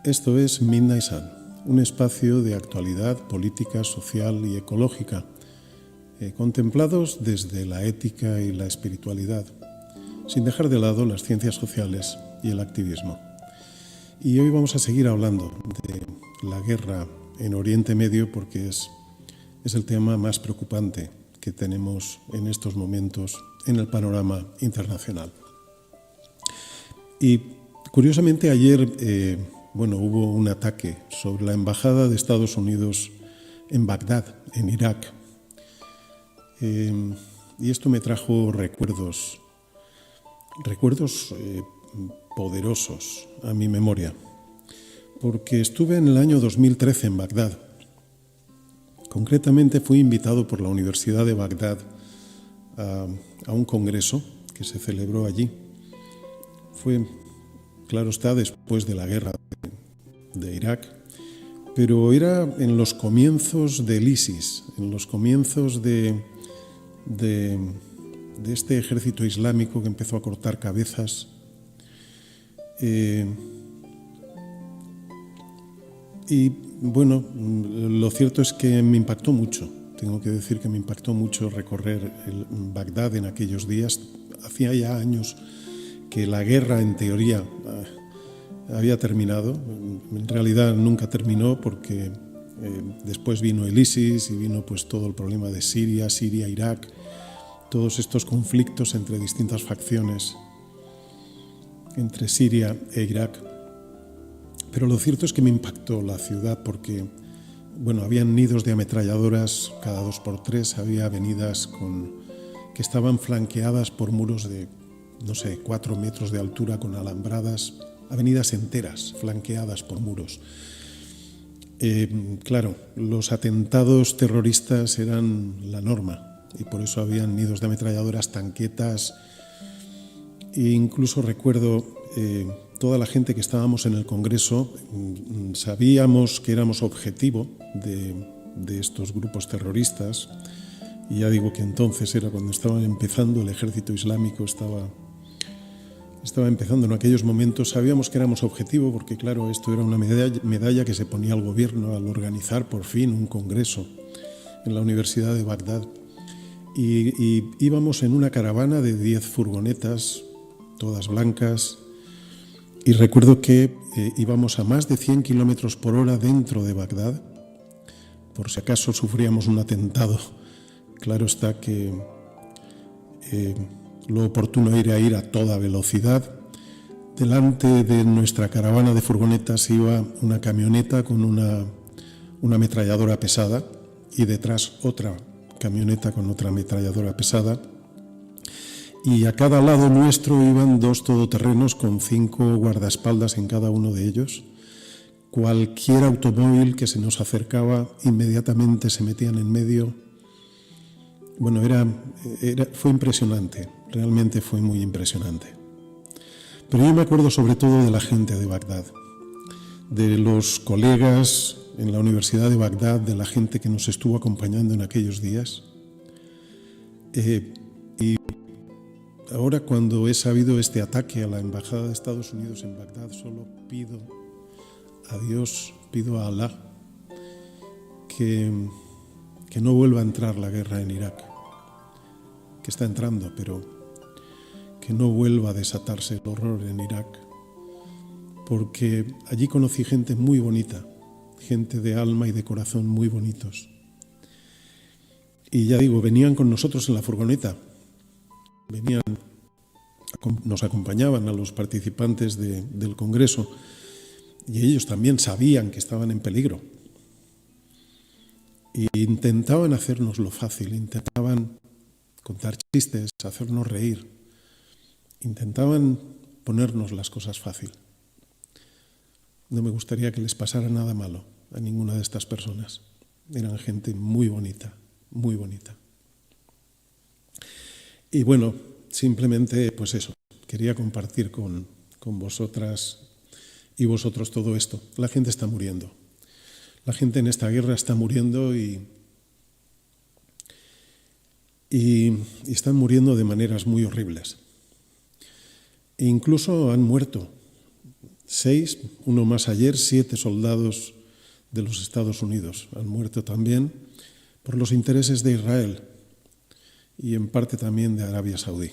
Esto es Midnight Sun, un espacio de actualidad política, social y ecológica, contemplados desde la ética y la espiritualidad, sin dejar de lado las ciencias sociales y el activismo. Y hoy vamos a seguir hablando de la guerra en Oriente Medio porque es el tema más preocupante que tenemos en estos momentos en el panorama internacional. Y curiosamente ayer hubo un ataque sobre la embajada de Estados Unidos en Bagdad, en Irak. Y esto me trajo recuerdos poderosos a mi memoria, porque estuve en el año 2013 en Bagdad. Concretamente fui invitado por la Universidad de Bagdad a un congreso que se celebró allí. Fue, claro está, después de la guerra de Irak, pero era en los comienzos del ISIS, en los comienzos de este ejército islámico que empezó a cortar cabezas. Y bueno, lo cierto es que me impactó mucho. Tengo que decir que me impactó mucho recorrer Bagdad en aquellos días. Hacía ya años que la guerra, en teoría, había terminado. En realidad nunca terminó porque después vino el ISIS y vino pues todo el problema de Siria, Irak, todos estos conflictos entre distintas facciones entre Siria e Irak. Pero lo cierto es que me impactó la ciudad porque, habían nidos de ametralladoras cada 2x3, había avenidas que estaban flanqueadas por muros de, 4 metros de altura con alambradas, avenidas enteras flanqueadas por muros. Claro, los atentados terroristas eran la norma y por eso habían nidos de ametralladoras, tanquetas, e incluso recuerdo toda la gente que estábamos en el Congreso, sabíamos que éramos objetivo de estos grupos terroristas, y ya digo que entonces era cuando estaba empezando el ejército islámico, estaba empezando en aquellos momentos. Sabíamos que éramos objetivo porque, claro, esto era una medalla que se ponía al gobierno al organizar por fin un congreso en la Universidad de Bagdad. Y íbamos en una caravana de 10 furgonetas, todas blancas, y recuerdo que íbamos a más de 100 kilómetros por hora dentro de Bagdad, por si acaso sufríamos un atentado. Claro está que lo oportuno era ir a toda velocidad. Delante de nuestra caravana de furgonetas iba una camioneta con una ametralladora pesada y detrás otra camioneta con otra ametralladora pesada. Y a cada lado nuestro iban 2 todoterrenos con 5 guardaespaldas en cada uno de ellos. Cualquier automóvil que se nos acercaba inmediatamente se metían en medio. Fue impresionante, realmente fue muy impresionante. Pero yo me acuerdo sobre todo de la gente de Bagdad, de los colegas en la Universidad de Bagdad, de la gente que nos estuvo acompañando en aquellos días. Y ahora, cuando he sabido este ataque a la Embajada de Estados Unidos en Bagdad, solo pido a Dios, pido a Alá, que no vuelva a entrar la guerra en Irak, que está entrando, pero que no vuelva a desatarse el horror en Irak, porque allí conocí gente muy bonita, gente de alma y de corazón muy bonitos. Y ya digo, venían con nosotros en la furgoneta, nos acompañaban a los participantes del Congreso, y ellos también sabían que estaban en peligro. E intentaban hacérnoslo fácil, intentaban contar chistes, hacernos reír, intentaban ponernos las cosas fácil. No me gustaría que les pasara nada malo a ninguna de estas personas. Eran gente muy bonita, muy bonita. Y simplemente pues eso, quería compartir con vosotras y vosotros todo esto. La gente está muriendo. La gente en esta guerra está muriendo y están muriendo de maneras muy horribles. E incluso han muerto 6, uno más ayer, 7 soldados de los Estados Unidos han muerto también por los intereses de Israel y en parte también de Arabia Saudí.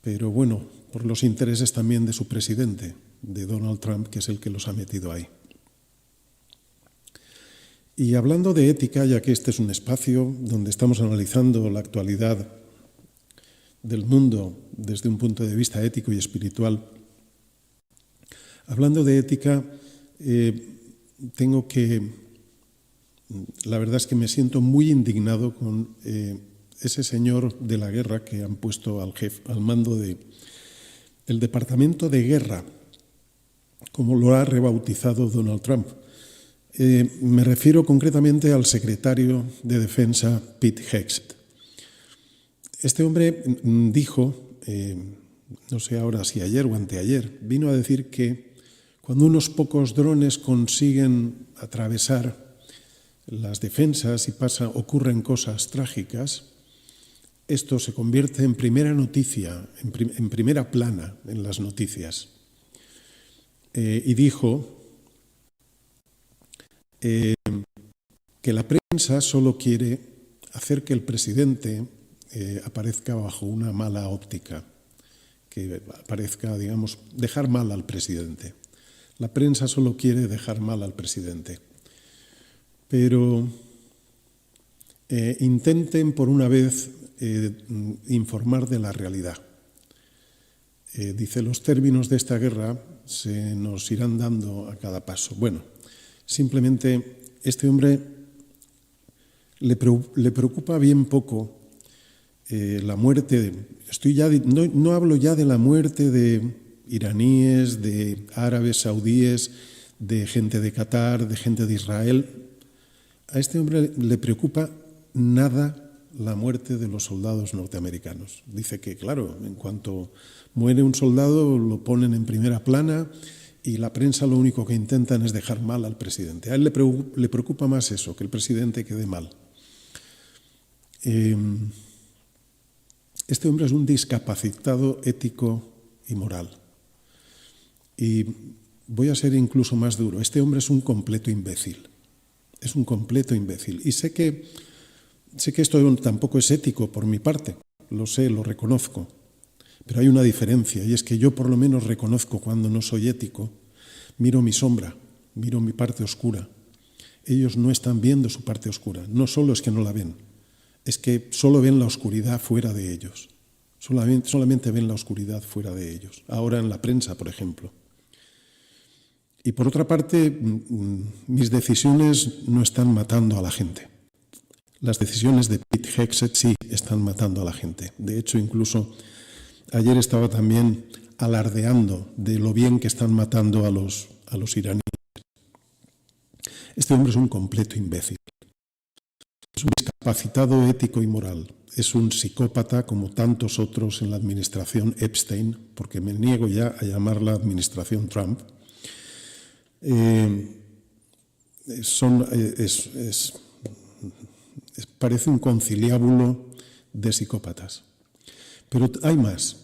Pero bueno, por los intereses también de su presidente, de Donald Trump, que es el que los ha metido ahí. Y hablando de ética, ya que este es un espacio donde estamos analizando la actualidad del mundo desde un punto de vista ético y espiritual, hablando de ética, la verdad es que me siento muy indignado con ese señor de la guerra que han puesto al mando del Departamento de Guerra, como lo ha rebautizado Donald Trump. Me refiero concretamente al secretario de Defensa, Pete Hegseth. Este hombre dijo, no sé ahora si ayer o anteayer, vino a decir que cuando unos pocos drones consiguen atravesar las defensas y ocurren cosas trágicas, esto se convierte en primera noticia, en primera plana en las noticias. Y dijo que la prensa solo quiere hacer que el presidente aparezca bajo una mala óptica, que aparezca, digamos, dejar mal al presidente. La prensa solo quiere dejar mal al presidente. Pero intenten por una vez informar de la realidad. Dice, los términos de esta guerra se nos irán dando a cada paso. Bueno, simplemente este hombre le preocupa bien poco la muerte. No hablo ya de la muerte de iraníes, de árabes saudíes, de gente de Qatar, de gente de Israel. A este hombre le preocupa nada la muerte de los soldados norteamericanos. Dice que, claro, en cuanto muere un soldado lo ponen en primera plana y la prensa lo único que intentan es dejar mal al presidente. A él le preocupa más eso, que el presidente quede mal. Este hombre es un discapacitado ético y moral. Y voy a ser incluso más duro. Este hombre es un completo imbécil. Es un completo imbécil. Y sé que esto tampoco es ético por mi parte. Lo sé, lo reconozco. Pero hay una diferencia, y es que yo por lo menos reconozco cuando no soy ético, miro mi sombra, miro mi parte oscura. Ellos no están viendo su parte oscura. No solo es que no la ven, es que solo ven la oscuridad fuera de ellos. Solamente ven la oscuridad fuera de ellos. Ahora en la prensa, por ejemplo. Y por otra parte, mis decisiones no están matando a la gente. Las decisiones de Pete Hegseth sí están matando a la gente. De hecho, incluso ayer estaba también alardeando de lo bien que están matando a los iraníes. Este hombre es un completo imbécil. Es un discapacitado ético y moral. Es un psicópata como tantos otros en la administración Epstein, porque me niego ya a llamarla administración Trump. Parece un conciliábulo de psicópatas. Pero hay más.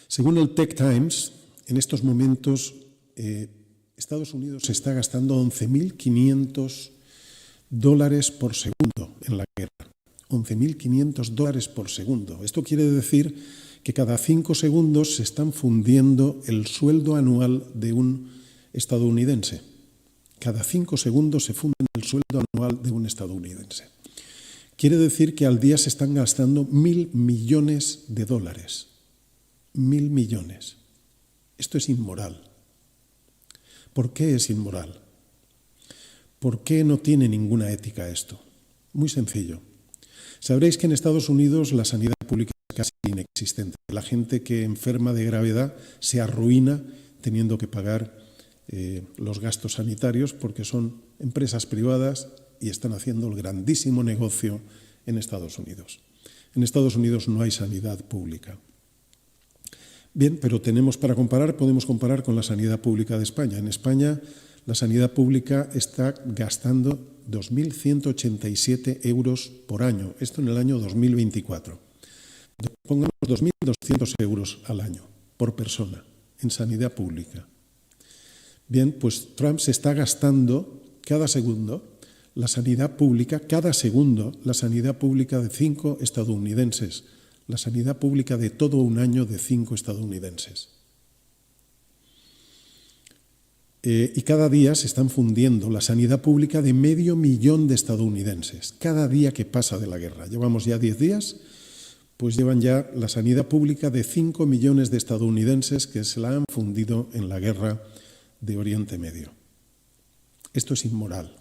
Según el Tech Times, en estos momentos Estados Unidos se está gastando $11.500 por segundo en la guerra. $11.500 por segundo. Esto quiere decir que cada 5 segundos se están fundiendo el sueldo anual de un estadounidense. Cada 5 segundos se funde el sueldo anual de un estadounidense. Quiere decir que al día se están gastando $1.000 millones. 1.000 millones. Esto es inmoral. ¿Por qué es inmoral? ¿Por qué no tiene ninguna ética esto? Muy sencillo. Sabréis que en Estados Unidos la sanidad pública es casi inexistente. La gente que enferma de gravedad se arruina teniendo que pagar los gastos sanitarios porque son empresas privadas y están haciendo el grandísimo negocio en Estados Unidos. En Estados Unidos no hay sanidad pública. Bien, pero podemos comparar con la sanidad pública de España. En España la sanidad pública está gastando 2.187 euros por año. Esto en el año 2024. Pongamos 2.200 euros al año por persona. en sanidad pública. Bien, pues Trump se está gastando cada segundo la sanidad pública, la sanidad pública de 5 estadounidenses, la sanidad pública de todo un año de 5 estadounidenses. Y cada día se están fundiendo la sanidad pública de 500.000 de estadounidenses, cada día que pasa de la guerra. Llevamos ya 10 días, pues llevan ya la sanidad pública de 5 millones de estadounidenses que se la han fundido en la guerra de Oriente Medio. Esto es inmoral.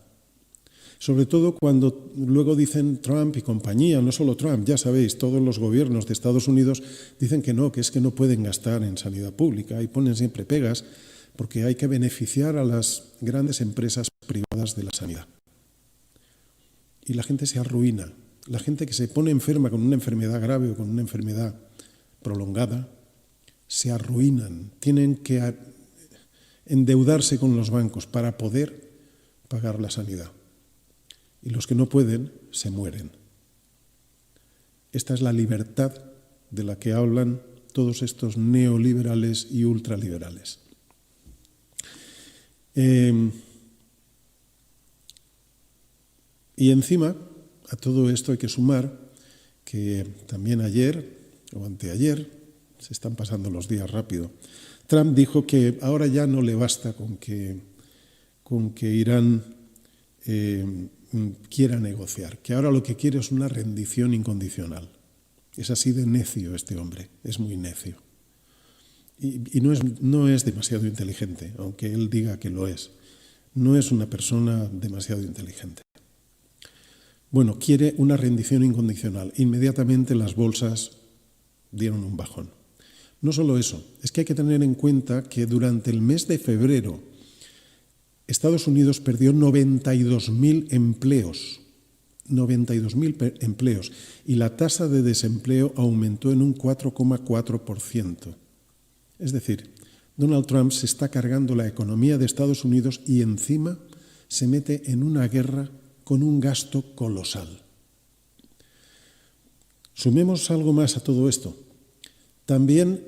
Sobre todo cuando luego dicen Trump y compañía, no solo Trump, ya sabéis, todos los gobiernos de Estados Unidos dicen que es que no pueden gastar en sanidad pública y ponen siempre pegas porque hay que beneficiar a las grandes empresas privadas de la sanidad. Y la gente se arruina. La gente que se pone enferma con una enfermedad grave o con una enfermedad prolongada, se arruinan. Tienen que endeudarse con los bancos para poder pagar la sanidad. Y los que no pueden, se mueren. Esta es la libertad de la que hablan todos estos neoliberales y ultraliberales. Y encima, a todo esto hay que sumar que también ayer o anteayer, se están pasando los días rápido, Trump dijo que ahora ya no le basta con que Irán quiera negociar, que ahora lo que quiere es una rendición incondicional. Es así de necio este hombre, es muy necio. Y no es demasiado inteligente, aunque él diga que lo es. No es una persona demasiado inteligente. Bueno, quiere una rendición incondicional. Inmediatamente las bolsas dieron un bajón. No solo eso, es que hay que tener en cuenta que durante el mes de febrero Estados Unidos perdió 92.000 empleos. 92.000 empleos. Y la tasa de desempleo aumentó en un 4,4%. Es decir, Donald Trump se está cargando la economía de Estados Unidos y encima se mete en una guerra con un gasto colosal. Sumemos algo más a todo esto. También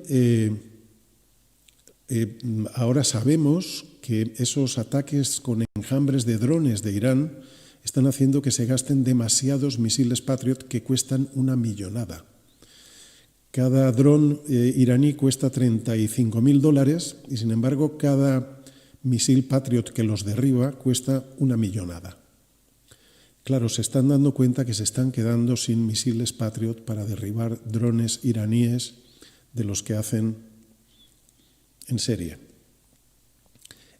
ahora sabemos que esos ataques con enjambres de drones de Irán están haciendo que se gasten demasiados misiles Patriot que cuestan una millonada. Cada dron iraní cuesta $35.000 y, sin embargo, cada misil Patriot que los derriba cuesta una millonada. Claro, se están dando cuenta que se están quedando sin misiles Patriot para derribar drones iraníes de los que hacen en serie.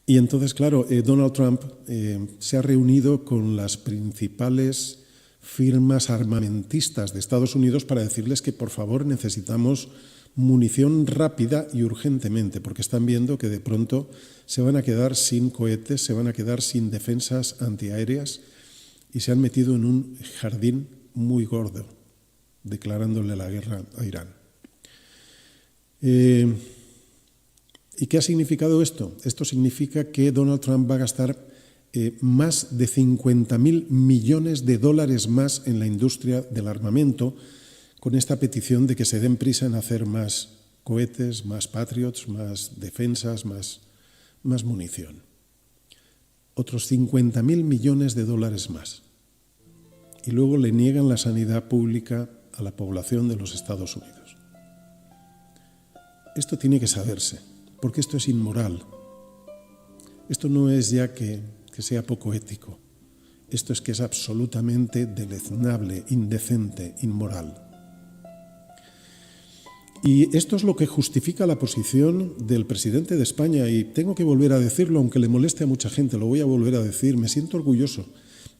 Y entonces, claro, Donald Trump se ha reunido con las principales firmas armamentistas de Estados Unidos para decirles que, por favor, necesitamos munición rápida y urgentemente, porque están viendo que de pronto se van a quedar sin cohetes, se van a quedar sin defensas antiaéreas y se han metido en un jardín muy gordo, declarándole la guerra a Irán. ¿Y qué ha significado esto? Esto significa que Donald Trump va a gastar más de 50.000 millones de dólares más en la industria del armamento con esta petición de que se den prisa en hacer más cohetes, más Patriots, más defensas, más munición. Otros 50.000 millones de dólares más. Y luego le niegan la sanidad pública a la población de los Estados Unidos. Esto tiene que saberse, porque esto es inmoral. Esto no es ya que sea poco ético. Esto es que es absolutamente deleznable, indecente, inmoral. Y esto es lo que justifica la posición del presidente de España, y tengo que volver a decirlo, aunque le moleste a mucha gente, lo voy a volver a decir, me siento orgulloso,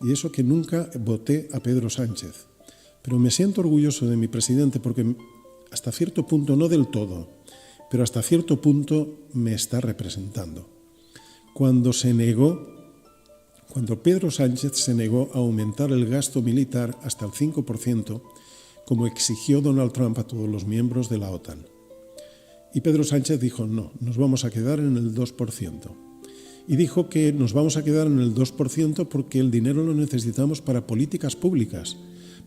y eso que nunca voté a Pedro Sánchez, pero me siento orgulloso de mi presidente porque hasta cierto punto, no del todo, pero hasta cierto punto me está representando. Cuando Pedro Sánchez se negó a aumentar el gasto militar hasta el 5%, como exigió Donald Trump a todos los miembros de la OTAN. Y Pedro Sánchez dijo, no, nos vamos a quedar en el 2%. Y dijo que nos vamos a quedar en el 2% porque el dinero lo necesitamos para políticas públicas,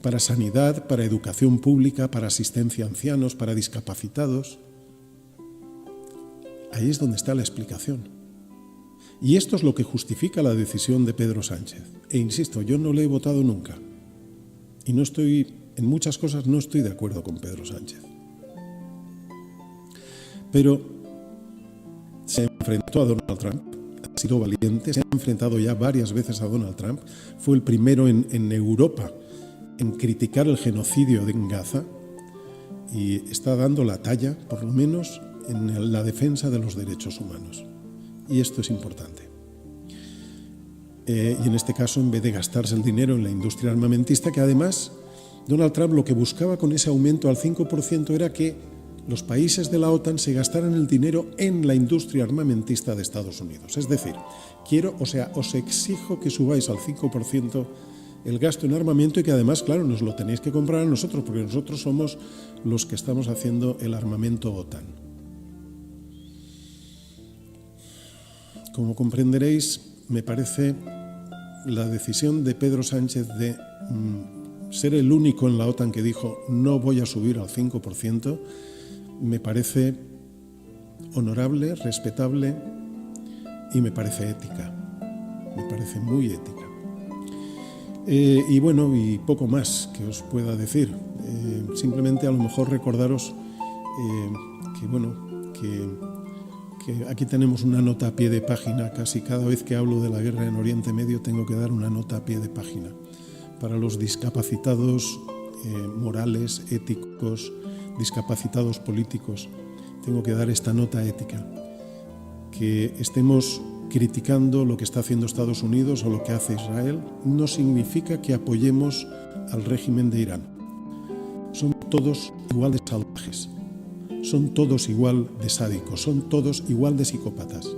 para sanidad, para educación pública, para asistencia a ancianos, para discapacitados. Ahí es donde está la explicación. Y esto es lo que justifica la decisión de Pedro Sánchez. E insisto, yo no le he votado nunca. Y en muchas cosas no estoy de acuerdo con Pedro Sánchez. Pero se enfrentó a Donald Trump, ha sido valiente, se ha enfrentado ya varias veces a Donald Trump, fue el primero en Europa en criticar el genocidio en Gaza y está dando la talla, por lo menos, en la defensa de los derechos humanos. Y esto es importante. Y en este caso, en vez de gastarse el dinero en la industria armamentista, que además Donald Trump lo que buscaba con ese aumento al 5% era que los países de la OTAN se gastaran el dinero en la industria armamentista de Estados Unidos. Es decir, os exijo que subáis al 5% el gasto en armamento y que además, claro, nos lo tenéis que comprar a nosotros, porque nosotros somos los que estamos haciendo el armamento OTAN. Como comprenderéis, me parece la decisión de Pedro Sánchez de ser el único en la OTAN que dijo no voy a subir al 5%, me parece honorable, respetable y me parece ética. Me parece muy ética. Y bueno, y poco más que os pueda decir. Simplemente a lo mejor recordaros que aquí tenemos una nota a pie de página. Casi cada vez que hablo de la guerra en Oriente Medio tengo que dar una nota a pie de página. Para los discapacitados morales, éticos, discapacitados políticos, tengo que dar esta nota ética. Que estemos criticando lo que está haciendo Estados Unidos o lo que hace Israel no significa que apoyemos al régimen de Irán. Son todos igual de salvajes, son todos igual de sádicos, son todos igual de psicópatas.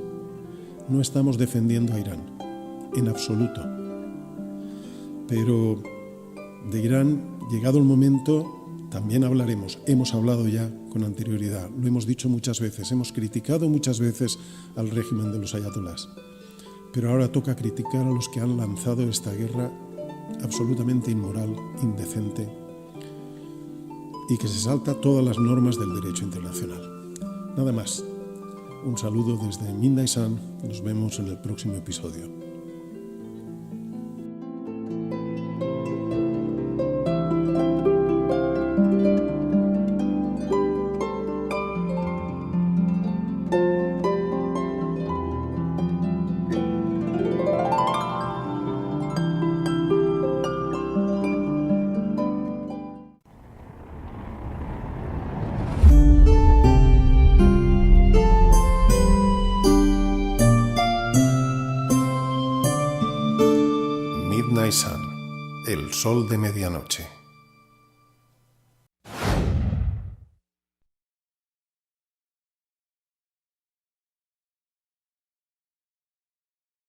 No estamos defendiendo a Irán, en absoluto. Pero de Irán, llegado el momento, también hablaremos. Hemos hablado ya con anterioridad, lo hemos dicho muchas veces, hemos criticado muchas veces al régimen de los ayatolás. Pero ahora toca criticar a los que han lanzado esta guerra absolutamente inmoral, indecente y que se salta todas las normas del derecho internacional. Nada más. Un saludo desde Midnight Sun. Nos vemos en el próximo episodio. Midnight Sun, el sol de medianoche.